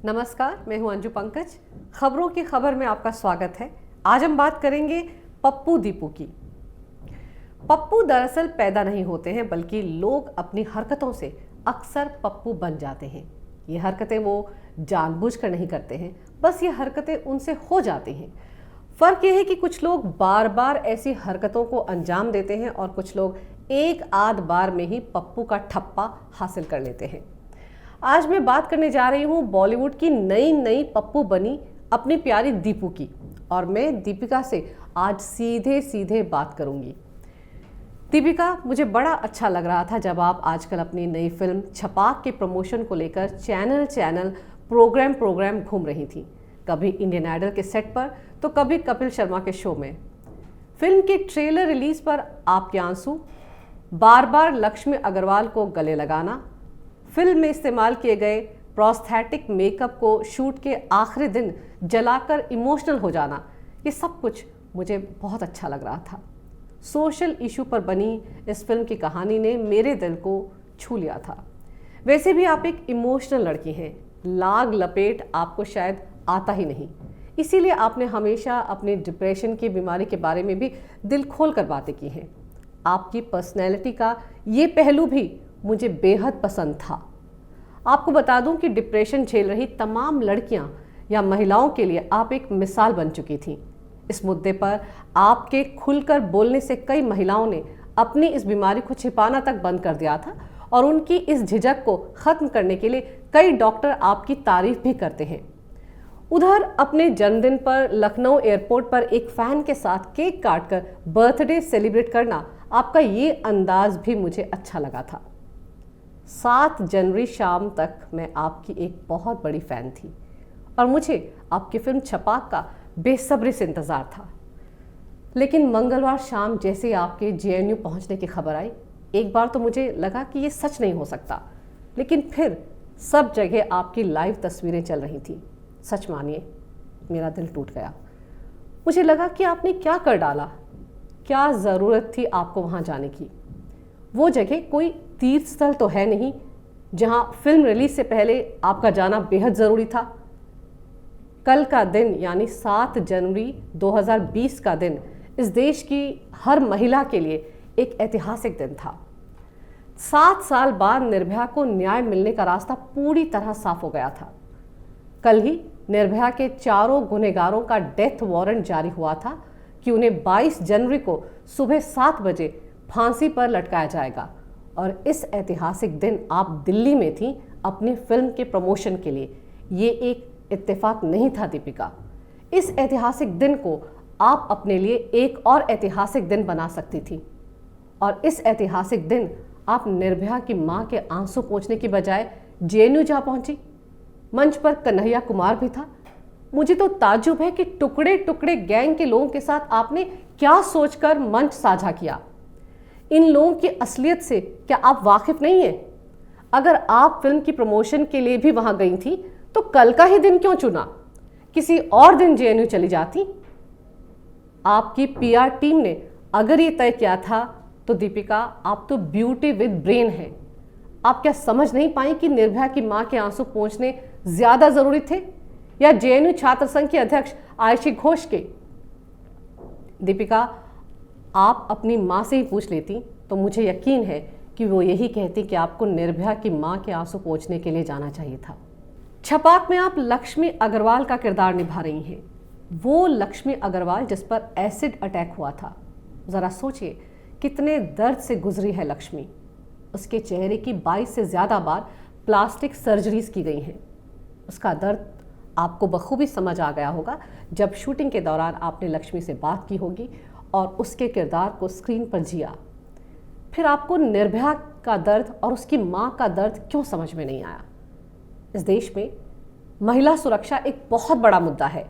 नमस्कार, मैं हूं अंजू पंकज। खबरों की खबर में आपका स्वागत है। आज हम बात करेंगे पप्पू दीपू की। पप्पू दरअसल पैदा नहीं होते हैं, बल्कि लोग अपनी हरकतों से अक्सर पप्पू बन जाते हैं। ये हरकतें वो जानबूझकर नहीं करते हैं, बस ये हरकतें उनसे हो जाती हैं। फ़र्क ये है कि कुछ लोग बार बार ऐसी हरकतों को अंजाम देते हैं और कुछ लोग एक आध बार में ही पप्पू का ठप्पा हासिल कर लेते हैं। आज मैं बात करने जा रही हूँ बॉलीवुड की नई नई पप्पू बनी अपनी प्यारी दीपू की, और मैं दीपिका से आज सीधे सीधे बात करूँगी। दीपिका, मुझे बड़ा अच्छा लग रहा था जब आप आजकल अपनी नई फिल्म छपाक के प्रमोशन को लेकर चैनल प्रोग्राम घूम रही थी। कभी इंडियन आइडल के सेट पर तो कभी कपिल शर्मा के शो में। फिल्म के ट्रेलर रिलीज पर आपके आंसू, बार बार लक्ष्मी अग्रवाल को गले लगाना, फिल्म में इस्तेमाल किए गए प्रोस्थेटिक मेकअप को शूट के आखिरी दिन जलाकर इमोशनल हो जाना, ये सब कुछ मुझे बहुत अच्छा लग रहा था। सोशल इशू पर बनी इस फिल्म की कहानी ने मेरे दिल को छू लिया था। वैसे भी आप एक इमोशनल लड़की हैं, लाग लपेट आपको शायद आता ही नहीं, इसीलिए आपने हमेशा अपने डिप्रेशन की बीमारी के बारे में भी दिल खोल कर बातें की हैं। आपकी पर्सनैलिटी का ये पहलू भी मुझे बेहद पसंद था। आपको बता दूं कि डिप्रेशन झेल रही तमाम लड़कियां या महिलाओं के लिए आप एक मिसाल बन चुकी थीं। इस मुद्दे पर आपके खुलकर बोलने से कई महिलाओं ने अपनी इस बीमारी को छिपाना तक बंद कर दिया था, और उनकी इस झिझक को ख़त्म करने के लिए कई डॉक्टर आपकी तारीफ भी करते हैं। उधर अपने जन्मदिन पर लखनऊ एयरपोर्ट पर एक फ़ैन के साथ केक काटकर बर्थडे सेलिब्रेट करना, आपका ये अंदाज भी मुझे अच्छा लगा था। 7 जनवरी शाम तक मैं आपकी एक बहुत बड़ी फ़ैन थी और मुझे आपकी फिल्म छपाक का बेसब्री से इंतज़ार था। लेकिन मंगलवार शाम जैसे आपके जेएनयू पहुंचने की खबर आई, एक बार तो मुझे लगा कि ये सच नहीं हो सकता, लेकिन फिर सब जगह आपकी लाइव तस्वीरें चल रही थी। सच मानिए, मेरा दिल टूट गया। मुझे लगा कि आपने क्या कर डाला, क्या ज़रूरत थी आपको वहाँ जाने की। वो जगह कोई तीर्थ स्थल तो है नहीं जहाँ फिल्म रिलीज से पहले आपका जाना बेहद ज़रूरी था। कल का दिन यानी 7 जनवरी 2020 का दिन इस देश की हर महिला के लिए एक ऐतिहासिक दिन था। 7 साल बाद निर्भया को न्याय मिलने का रास्ता पूरी तरह साफ हो गया था। कल ही निर्भया के चारों गुनहगारों का डेथ वारंट जारी हुआ था कि उन्हें 22 जनवरी को सुबह 7 बजे फांसी पर लटकाया जाएगा, और इस ऐतिहासिक दिन आप दिल्ली में थीं अपनी फिल्म के प्रमोशन के लिए। ये एक इत्तेफाक नहीं था दीपिका। इस ऐतिहासिक दिन को आप अपने लिए एक और ऐतिहासिक दिन बना सकती थी, और इस ऐतिहासिक दिन आप निर्भया की मां के आंसू पोंछने की बजाय जेएनयू जा पहुंची। मंच पर कन्हैया कुमार भी था। मुझे तो ताज्जुब है कि टुकड़े टुकड़े गैंग के लोगों के साथ आपने क्या सोचकर मंच साझा किया। इन लोगों की असलियत से क्या आप वाकिफ नहीं हैं? अगर आप फिल्म की प्रमोशन के लिए भी वहां गई थी तो कल का ही दिन क्यों चुना? किसी और दिन जेएनयू चली जाती। आपकी पीआर टीम ने अगर ये तय किया था तो दीपिका, आप तो ब्यूटी विद ब्रेन हैं। आप क्या समझ नहीं पाई कि निर्भया की मां के आंसू पोंछने ज्यादा जरूरी थे, या जेएनयू छात्र संघ के अध्यक्ष आयशी घोष के? दीपिका, आप अपनी माँ से ही पूछ लेती तो मुझे यकीन है कि वो यही कहती कि आपको निर्भया की माँ के आंसू पोंछने के लिए जाना चाहिए था। छपाक में आप लक्ष्मी अग्रवाल का किरदार निभा रही हैं, वो लक्ष्मी अग्रवाल जिस पर एसिड अटैक हुआ था। ज़रा सोचिए कितने दर्द से गुजरी है लक्ष्मी। उसके चेहरे की 22 से ज़्यादा बार प्लास्टिक सर्जरीज की गई हैं। उसका दर्द आपको बखूबी समझ आ गया होगा जब शूटिंग के दौरान आपने लक्ष्मी से बात की होगी और उसके किरदार को स्क्रीन पर जिया। फिर आपको निर्भया का दर्द और उसकी मां का दर्द क्यों समझ में नहीं आया? इस देश में महिला सुरक्षा एक बहुत बड़ा मुद्दा है।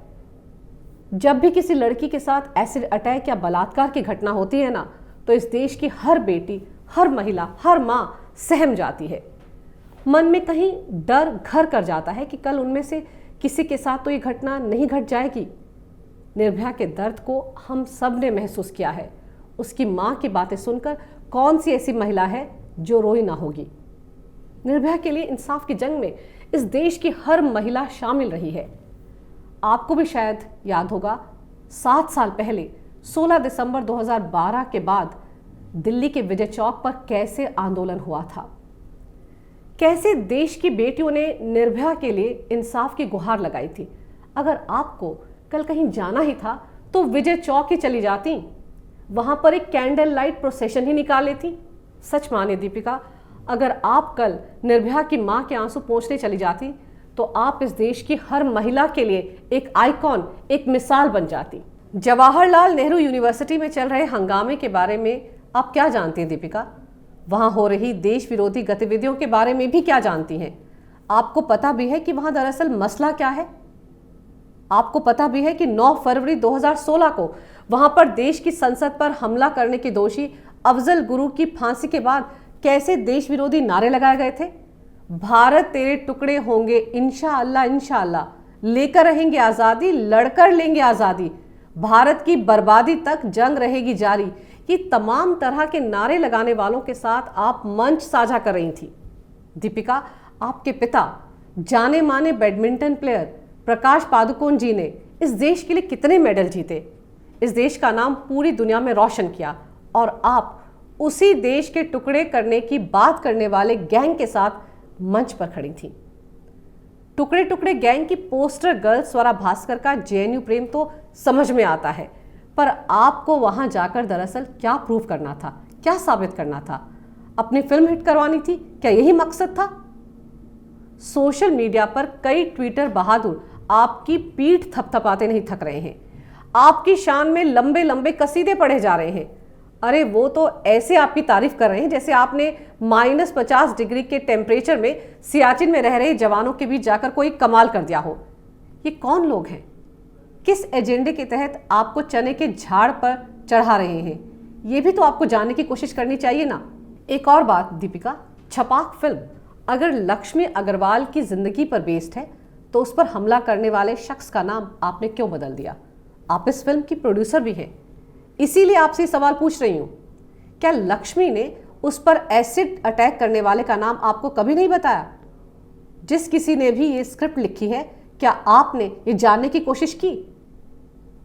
जब भी किसी लड़की के साथ एसिड अटैक या बलात्कार की घटना होती है ना, तो इस देश की हर बेटी, हर महिला, हर मां सहम जाती है। मन में कहीं डर घर कर जाता है कि कल उनमें से किसी के साथ तो ये घटना नहीं घट जाएगी। निर्भया के दर्द को हम सब ने महसूस किया है। उसकी मां की बातें सुनकर कौन सी ऐसी महिला है जो रोई ना होगी? निर्भया के लिए इंसाफ की जंग में इस देश की हर महिला शामिल रही है। आपको भी शायद याद होगा 7 साल पहले 16 दिसंबर 2012 के बाद दिल्ली के विजय चौक पर कैसे आंदोलन हुआ था, कैसे देश की बेटियों ने निर्भया के लिए इंसाफ की गुहार लगाई थी। अगर आपको कल कहीं जाना ही था तो विजय चौक ही चली जाती, वहां पर एक कैंडल लाइट प्रोसेशन ही निकाल लेती। सच माने दीपिका, अगर आप कल निर्भया की मां के आंसू पोंछने चली जाती तो आप इस देश की हर महिला के लिए एक आइकॉन, एक मिसाल बन जाती। जवाहरलाल नेहरू यूनिवर्सिटी में चल रहे हंगामे के बारे में आप क्या जानती हैं दीपिका? वहां हो रही देश विरोधी गतिविधियों के बारे में भी क्या जानती हैं? आपको पता भी है कि वहां दरअसल मसला क्या है? आपको पता भी है कि 9 फरवरी 2016 को वहां पर देश की संसद पर हमला करने के दोषी अफजल गुरु की फांसी के बाद कैसे देश विरोधी नारे लगाए गए थे? भारत तेरे टुकड़े होंगे इंशाअल्लाह इंशाअल्लाह, लेकर रहेंगे आजादी, लड़कर लेंगे आजादी, भारत की बर्बादी तक जंग रहेगी जारी। ये तमाम तरह के नारे लगाने वालों के साथ आप मंच साझा कर रही थी। दीपिका, आपके पिता जाने माने बैडमिंटन प्लेयर प्रकाश पादुकोण जी ने इस देश के लिए कितने मेडल जीते, इस देश का नाम पूरी दुनिया में रोशन किया, और आप उसी देश के टुकड़े करने की बात करने वाले गैंग के साथ मंच पर खड़ी थी। टुकड़े टुकड़े गैंग की पोस्टर गर्ल स्वरा भास्कर का जेएनयू प्रेम तो समझ में आता है, पर आपको वहां जाकर दरअसल क्या प्रूव करना था, क्या साबित करना था? अपनी फिल्म हिट करवानी थी? क्या यही मकसद था? सोशल मीडिया पर कई ट्विटर बहादुर आपकी पीठ थपथपाते नहीं थक रहे हैं, आपकी शान में लंबे लंबे कसीदे पढ़े जा रहे हैं। अरे वो तो ऐसे आपकी तारीफ कर रहे हैं जैसे आपने -50 डिग्री के टेम्परेचर में सियाचिन में रह रहे जवानों के बीच जाकर कोई कमाल कर दिया हो। ये कौन लोग हैं? किस एजेंडे के तहत आपको चने के झाड़ पर चढ़ा रहे हैं? ये भी तो आपको जानने की कोशिश करनी चाहिए ना। एक और बात दीपिका, छपाक फिल्म अगर लक्ष्मी अग्रवाल की जिंदगी पर बेस्ड है तो उस पर हमला करने वाले शख्स का नाम आपने क्यों बदल दिया? आप इस फिल्म की प्रोड्यूसर भी हैं, इसीलिए आपसे सवाल पूछ रही हूं। क्या लक्ष्मी ने उस पर एसिड अटैक करने वाले का नाम आपको कभी नहीं बताया? जिस किसी ने भी ये स्क्रिप्ट लिखी है, क्या आपने ये जानने की कोशिश की?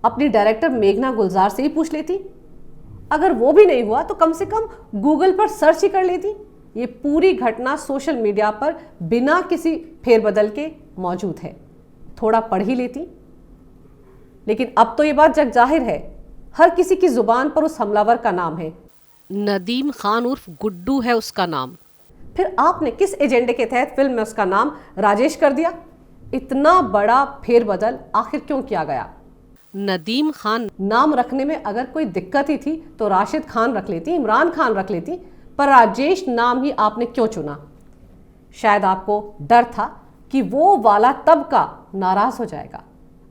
अपनी डायरेक्टर मेघना गुलजार से ही पूछ लेती। अगर वो भी नहीं हुआ तो कम से कम गूगल पर सर्च ही कर लेती। ये पूरी घटना सोशल मीडिया पर बिना किसी फेरबदल के मौजूद है, थोड़ा पढ़ ही लेती। लेकिन अब तो ये बात जग जाहिर है, हर किसी की जुबान पर उस हमलावर का नाम है, नदीम खान उर्फ गुड्डू है उसका नाम। फिर आपने किस एजेंडे के तहत फिल्म में उसका नाम राजेश कर दिया? इतना बड़ा फेरबदल आखिर क्यों किया गया? नदीम खान नाम रखने में अगर कोई दिक्कत ही थी तो राशिद खान रख लेती, इमरान खान रख लेती, पर राजेश नाम ही आपने क्यों चुना? शायद आपको डर था कि वो वाला तबका नाराज हो जाएगा,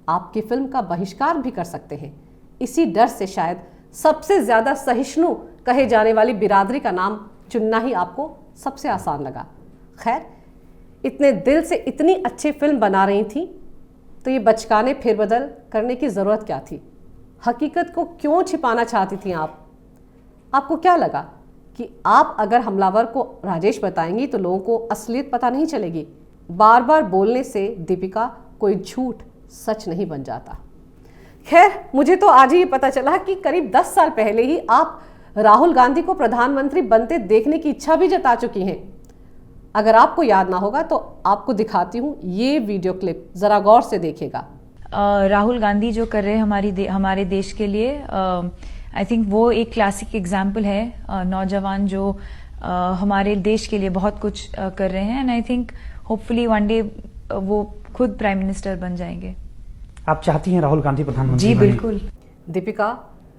आपकी फिल्म का बहिष्कार भी कर सकते हैं। इसी डर से शायद सबसे ज्यादा सहिष्णु कहे जाने वाली बिरादरी का नाम चुनना ही आपको सबसे आसान लगा। खैर, इतने दिल से इतनी अच्छी फिल्म बना रही थी तो ये बचकाने फेरबदल करने की ज़रूरत क्या थी? हकीकत को क्यों छिपाना चाहती थी आप? आपको क्या लगा कि आप अगर हमलावर को राजेश बताएंगी तो लोगों को असलियत पता नहीं चलेगी? बार बार बोलने से दीपिका कोई झूठ सच नहीं बन जाता। खैर, मुझे तो आज ही ये पता चला कि करीब 10 साल पहले ही आप राहुल गांधी को प्रधानमंत्री बनते देखने की इच्छा भी जता चुकी हैं। अगर आपको याद ना होगा तो आपको दिखाती हूँ ये वीडियो क्लिप, जरा गौर से देखिएगा। राहुल गांधी जो कर रहे हैं हमारे देश के लिए, आई थिंक वो एक क्लासिक एग्जाम्पल है। नौजवान जो हमारे देश के लिए बहुत कुछ कर रहे हैं, and I think hopefully one day वो खुद प्राइम मिनिस्टर बन जाएंगे। आप चाहती हैं राहुल गांधी प्रधानमंत्री? जी बिल्कुल। दीपिका,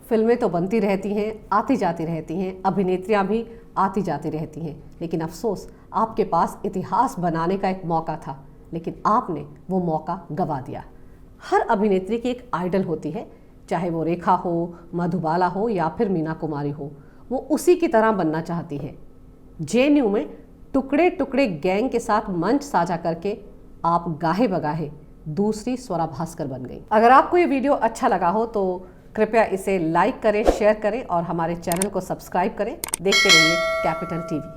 फिल्में तो बनती रहती हैं, आती जाती रहती हैं, अभिनेत्रियां भी आती जाती रहती हैं, लेकिन अफसोस आपके पास इतिहास बनाने का एक मौका था, लेकिन आपने वो मौका गंवा दिया। हर अभिनेत्री की एक आइडल होती है, चाहे वो रेखा हो, मधुबाला हो या फिर मीना कुमारी हो, वो उसी की तरह बनना चाहती है। जेएनयू में टुकड़े टुकड़े गैंग के साथ मंच साझा करके आप गाहे बगाहे दूसरी स्वरा भास्कर बन गई। अगर आपको ये वीडियो अच्छा लगा हो तो कृपया इसे लाइक करें, शेयर करें और हमारे चैनल को सब्सक्राइब करें। देखते रहिए कैपिटल टीवी।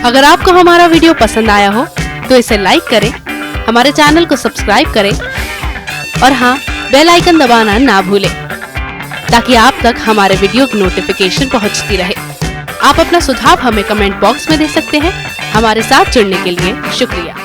अगर आपको हमारा वीडियो पसंद आया हो तो इसे लाइक करें, हमारे चैनल को सब्सक्राइब करें और हाँ, बेल आइकन दबाना ना भूलें ताकि आप तक हमारे वीडियो की नोटिफिकेशन पहुंचती रहे। आप अपना सुझाव हमें कमेंट बॉक्स में दे सकते हैं। हमारे साथ जुड़ने के लिए शुक्रिया।